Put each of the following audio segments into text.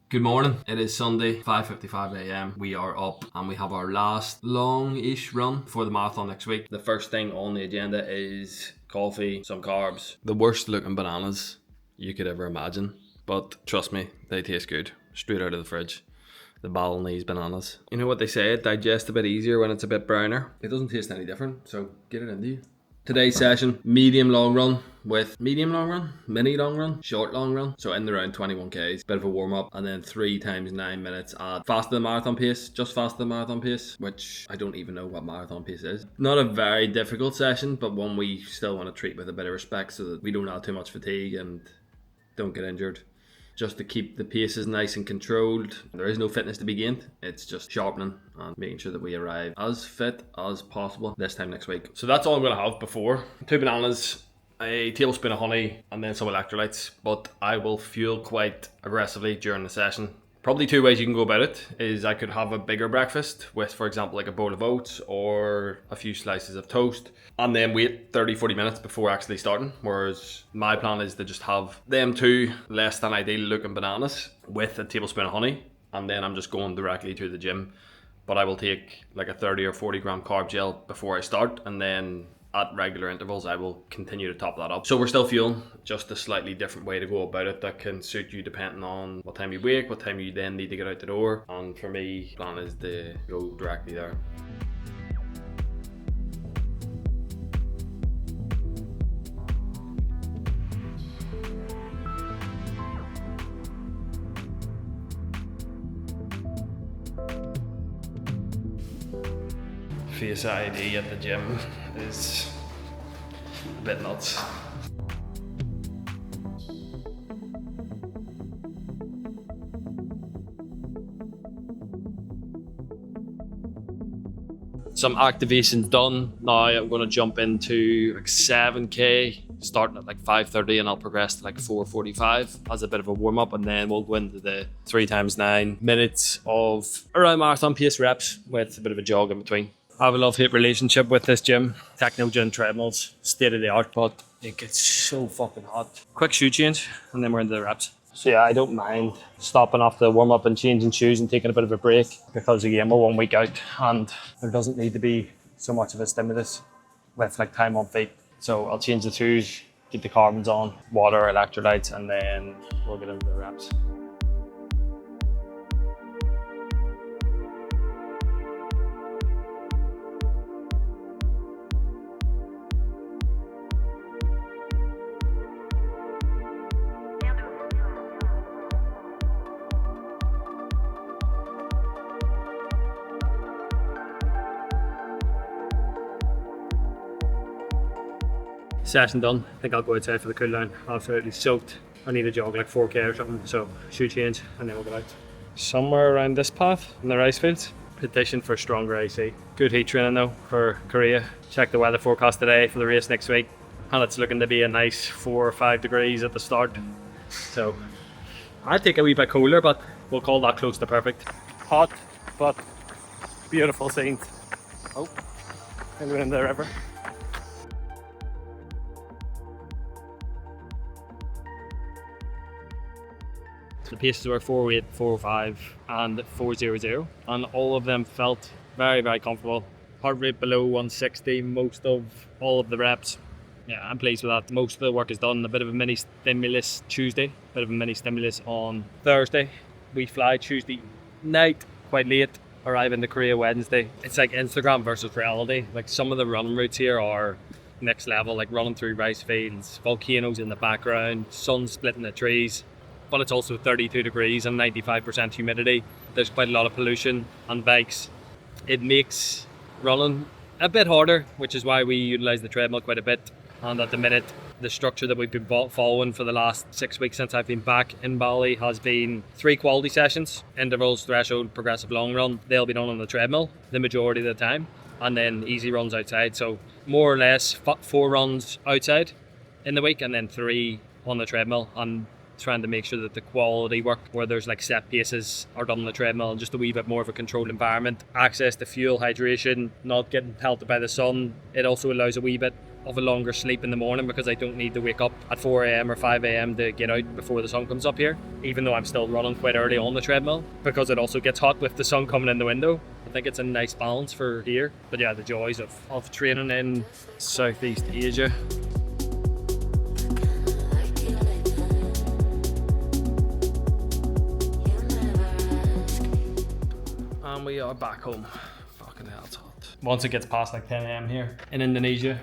Good morning. It is Sunday, 5:55 a.m. We are up and we have our last long-ish run for the marathon next week. The first thing on the agenda is coffee, some carbs, the worst looking bananas you could ever imagine. But trust me, they taste good. Straight out of the fridge. The Balinese bananas. You know what they say, it digests a bit easier when it's a bit browner. It doesn't taste any different, so get it into you. Today's session, medium long run with medium long run, mini long run, short long run. So in the round 21 Ks, bit of a warm up, and then 3 times 9 minutes at faster than marathon pace, just faster than marathon pace, which I don't even know what marathon pace is. Not a very difficult session, but one we still want to treat with a bit of respect so that we don't add too much fatigue and don't get injured. Just to keep the paces nice and controlled. There is no fitness to be gained. It's just sharpening and making sure that we arrive as fit as possible this time next week. So that's all I'm going to have before. 2 bananas, a tablespoon of honey, and then some electrolytes. But I will fuel quite aggressively during the session. Probably 2 ways you can go about it is I could have a bigger breakfast with, for example, like a bowl of oats or a few slices of toast, and then wait 30-40 minutes before actually starting. Whereas my plan is to just have them 2 less than ideal looking bananas with a tablespoon of honey, and then I'm just going directly to the gym. But I will take like a 30 or 40 gram carb gel before I start, and then at regular intervals I will continue to top that up. So we're still fueling, just a slightly different way to go about it that can suit you depending on what time you wake, what time you then need to get out the door. And for me, the plan is to go directly there. Face ID at the gym is a bit nuts. Some activations done. Now I'm going to jump into like 7k, starting at like 5:30, and I'll progress to like 4:45 as a bit of a warm up, and then we'll go into the 3 times 9 minutes of around marathon pace reps with a bit of a jog in between. I have a love-hate relationship with this gym. Techno gym treadmills, state of the art, but it gets so fucking hot. Quick shoe change, and then we're into the reps. So yeah, I don't mind stopping off the warm-up and changing shoes and taking a bit of a break, because again, we're 1 week out and there doesn't need to be so much of a stimulus with like time on feet. So I'll change the shoes, keep the carbons on, water, electrolytes, and then we'll get into the reps. Session done. I think I'll go outside for the cool down. Absolutely soaked. I need to jog like 4k or something, so shoe change and then we'll get out. Somewhere around this path in the rice fields. Petition for stronger AC. Good heat training though for Korea. Check the weather forecast today for the race next week, and it's looking to be a nice 4 or 5 degrees at the start. So I'd take a wee bit cooler, but we'll call that close to perfect. Hot, but beautiful scenes. Oh, and we're in the river. The paces were 4:08, 4:05 and 4:00, and all of them felt very, very comfortable. Heart rate below 160 most of all of the reps. Yeah, I'm pleased with that. Most of the work is done. A bit of a mini stimulus Tuesday, a bit of a mini stimulus on Thursday. We fly Tuesday night, quite late, arrive into Korea Wednesday. It's like Instagram versus reality. Like some of the running routes here are next level, like running through rice fields, volcanoes in the background, sun splitting the trees. But it's also 32 degrees and 95% humidity. There's quite a lot of pollution on bikes. It makes running a bit harder, which is why we utilize the treadmill quite a bit. And at the minute, the structure that we've been following for the last 6 weeks since I've been back in Bali has been 3 quality sessions: intervals, threshold, progressive long run. They'll be done on the treadmill the majority of the time, and then easy runs outside. So more or less 4 runs outside in the week, and then 3 on the treadmill. And trying to make sure that the quality work, where there's like set paces, are done on the treadmill, and just a wee bit more of a controlled environment. Access to fuel, hydration, not getting pelted by the sun. It also allows a wee bit of a longer sleep in the morning because I don't need to wake up at 4 a.m. or 5 a.m. to get out before the sun comes up here, even though I'm still running quite early on the treadmill because it also gets hot with the sun coming in the window. I think it's a nice balance for here. But yeah, the joys of training in Southeast Asia. And we are back home. Fucking hell, it's hot. Once it gets past like 10 a.m. here in Indonesia,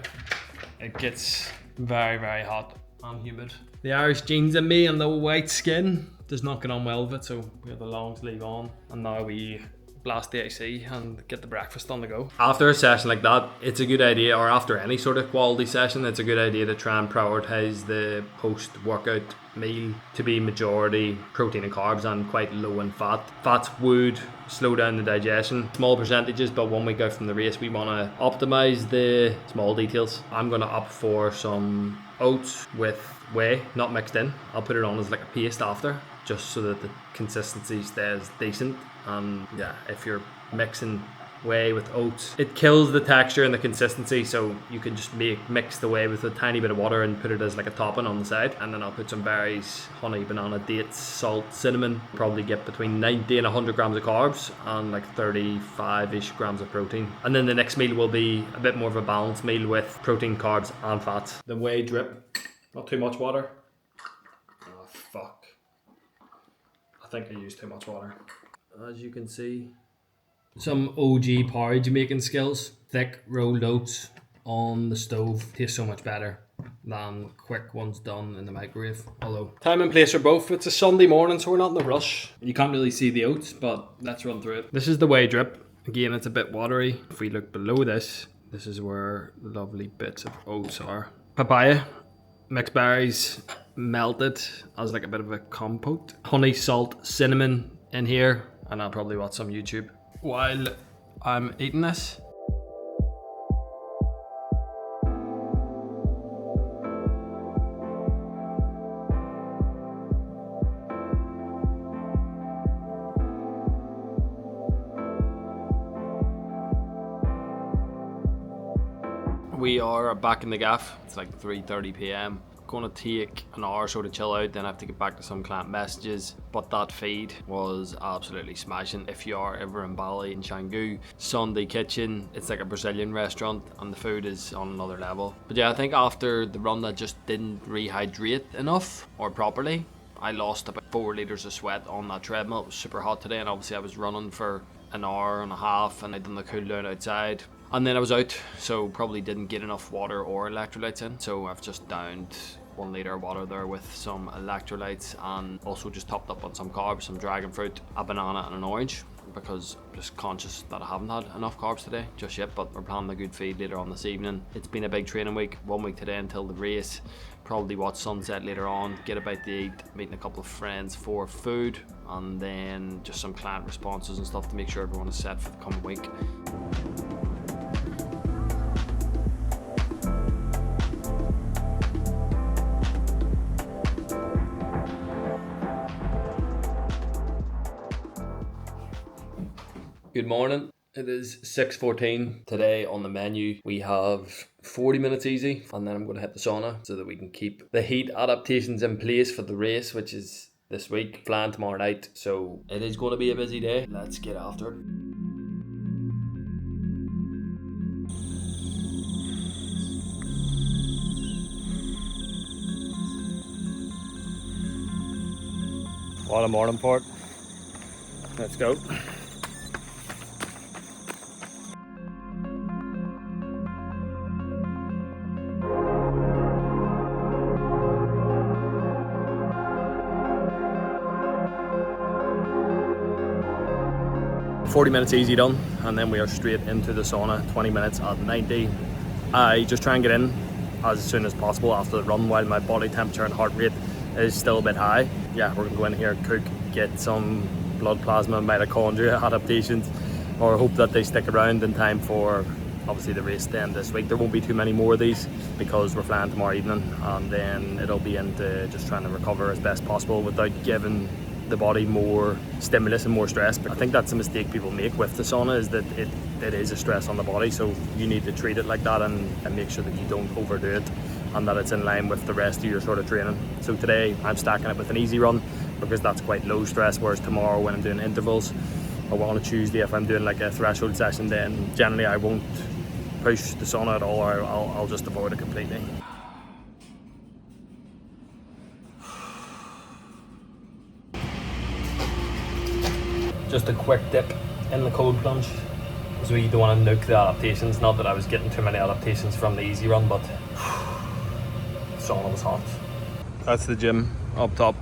it gets very, very hot and humid. The Irish genes in me and the white skin does not get on well with it, so we have the long sleeve on, and now we blast the AC and get the breakfast on the go. After a session like that, it's a good idea, or after any sort of quality session, it's a good idea to try and prioritize the post-workout meal to be majority protein and carbs and quite low in fat. Fats would slow down the digestion, small percentages, but 1 week out from the race we want to optimize the small details. I'm going to opt for some oats with whey, not mixed in. I'll put it on as like a paste after, just so that the consistency stays decent. And yeah, if you're mixing whey with oats, it kills the texture and the consistency, so you can just mix the whey with a tiny bit of water and put it as like a topping on the side. And then I'll put some berries, honey, banana, dates, salt, cinnamon. Probably get between 90 and 100 grams of carbs and like 35-ish grams of protein. And then the next meal will be a bit more of a balanced meal with protein, carbs and fats. The whey drip, not too much water. Oh fuck, I think I used too much water. As you can see, some OG porridge making skills. Thick rolled oats on the stove tastes so much better than quick ones done in the microwave. Although time and place are both. It's a Sunday morning, so we're not in a rush. You can't really see the oats, but let's run through it. This is the whey drip. Again, it's a bit watery. If we look below this, this is where lovely bits of oats are. Papaya, mixed berries, melted as like a bit of a compote. Honey, salt, cinnamon in here, and I'll probably watch some YouTube while I'm eating this. We are back in the gaff. It's like 3:30 p.m. Going to take an hour or so to chill out, then I have to get back to some client messages. But that feed was absolutely smashing. If you are ever in Bali, in Canggu, Sunday Kitchen, it's like a Brazilian restaurant and the food is on another level. But yeah, I think after the run that just didn't rehydrate enough or properly, I lost about 4 litres of sweat on that treadmill. It was super hot today, and obviously I was running for an hour and a half and I'd done the cool down outside. And then I was out, so probably didn't get enough water or electrolytes in. So I've just downed 1 litre of water there with some electrolytes, and also just topped up on some carbs, some dragon fruit, a banana and an orange, because I'm just conscious that I haven't had enough carbs today just yet, but we're planning a good feed later on this evening. It's been a big training week, 1 week today until the race. Probably watch sunset later on, get a bite to eat, meeting a couple of friends for food, and then just some client responses and stuff to make sure everyone is set for the coming week. Good morning. It is 6:14. Today on the menu we have 40 minutes easy, and then I'm going to hit the sauna so that we can keep the heat adaptations in place for the race, which is this week, flying tomorrow night. So it is going to be a busy day. Let's get after it. What a morning, Port. Let's go. .40 minutes easy done, and then we are straight into the sauna. 20 minutes at 90. I just try and get in as soon as possible after the run while my body temperature and heart rate is still a bit high. Yeah, we're going to go in here, cook, get some blood plasma mitochondria adaptations, or hope that they stick around in time for obviously the race then this week. There won't be too many more of these because we're flying tomorrow evening, and then it'll be into just trying to recover as best possible without giving the body more stimulus and more stress. But I think that's a mistake people make with the sauna, is that it is a stress on the body, so you need to treat it like that and make sure that you don't overdo it and that it's in line with the rest of your sort of training. So today I'm stacking it with an easy run because that's quite low stress, whereas tomorrow when I'm doing intervals, or on a Tuesday if I'm doing like a threshold session, then generally I won't push the sauna at all, or I'll just avoid it completely. Just a quick dip in the cold plunge, because we don't want to nuke the adaptations. Not that I was getting too many adaptations from the easy run, but the sauna was hot. That's the gym up top.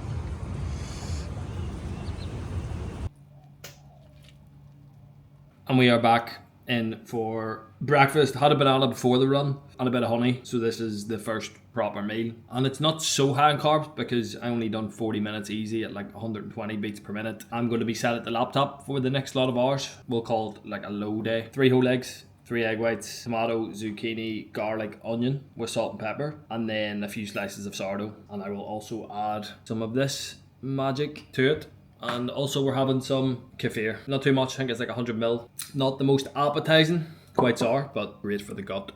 And we are back in for breakfast. Had a banana before the run and a bit of honey, so this is the first proper meal, and it's not so high in carbs because I only done 40 minutes easy at like 120 beats per minute. I'm going to be sat at the laptop for the next lot of hours. We'll call it like a low day. 3 whole eggs, 3 egg whites, tomato, zucchini, garlic, onion with salt and pepper, and then a few slices of sourdough. And I will also add some of this magic to it. And also we're having some kefir. Not too much, I think it's like 100 ml. Not the most appetizing, quite sour, but great for the gut.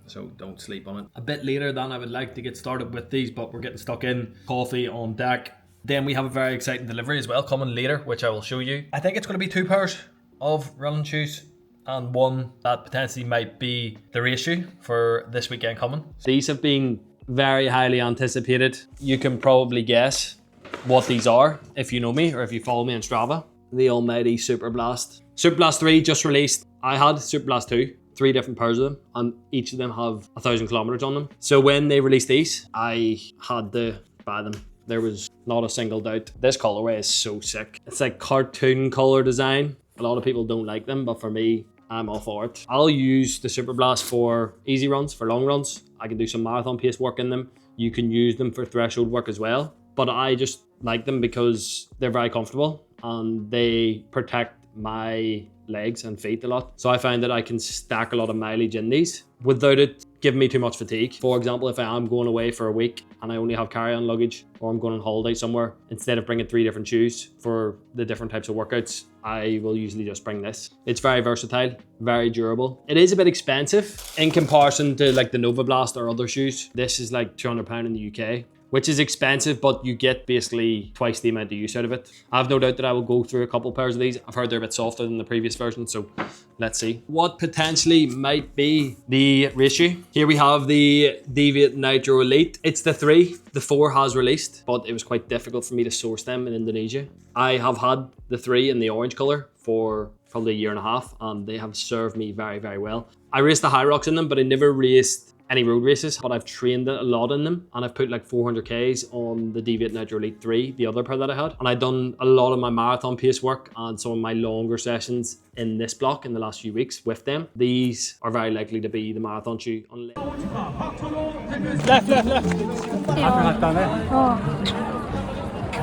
So don't sleep on it. A bit later than I would like to get started with these, but we're getting stuck in. Coffee on deck. Then we have a very exciting delivery as well coming later, which I will show you. I think it's going to be 2 pairs of running shoes and one that potentially might be the race shoe for this weekend coming. These have been very highly anticipated. You can probably guess what these are if you know me or if you follow me on Strava. The almighty Superblast. Superblast 3 just released. I had Superblast 2, 3 different pairs of them, and each of them have 1,000 kilometers on them. So when they released these, I had to buy them. There was not a single doubt. This colorway is so sick. It's like cartoon color design. A lot of people don't like them, but for me, I'm all for it. I'll use the Superblast for easy runs, for long runs. I can do some marathon pace work in them. You can use them for threshold work as well. But I just like them because they're very comfortable and they protect my legs and feet a lot. So I find that I can stack a lot of mileage in these without it giving me too much fatigue. For example, if I am going away for a week and I only have carry-on luggage, or I'm going on holiday somewhere, instead of bringing 3 different shoes for the different types of workouts, I will usually just bring this. It's very versatile, very durable. It is a bit expensive in comparison to like the Novablast or other shoes. This is like £200 in the UK, which is expensive, but you get basically twice the amount of use out of it. I have no doubt that I will go through a couple pairs of these. I've heard they're a bit softer than the previous version, so let's see. What potentially might be the race shoe? Here we have the Deviate Nitro Elite. It's the 3. The 4 has released, but it was quite difficult for me to source them in Indonesia. I have had the 3 in the orange color for probably a year and a half, and they have served me very, very well. I raced the High Rocks in them, but I never raced any road races, but I've trained a lot in them, and I've put like 400 Ks on the Deviate Nitro Elite 3, the other pair that I had. And I've done a lot of my marathon pace work and some of my longer sessions in this block in the last few weeks with them. These are very likely to be the marathon shoe.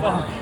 Left.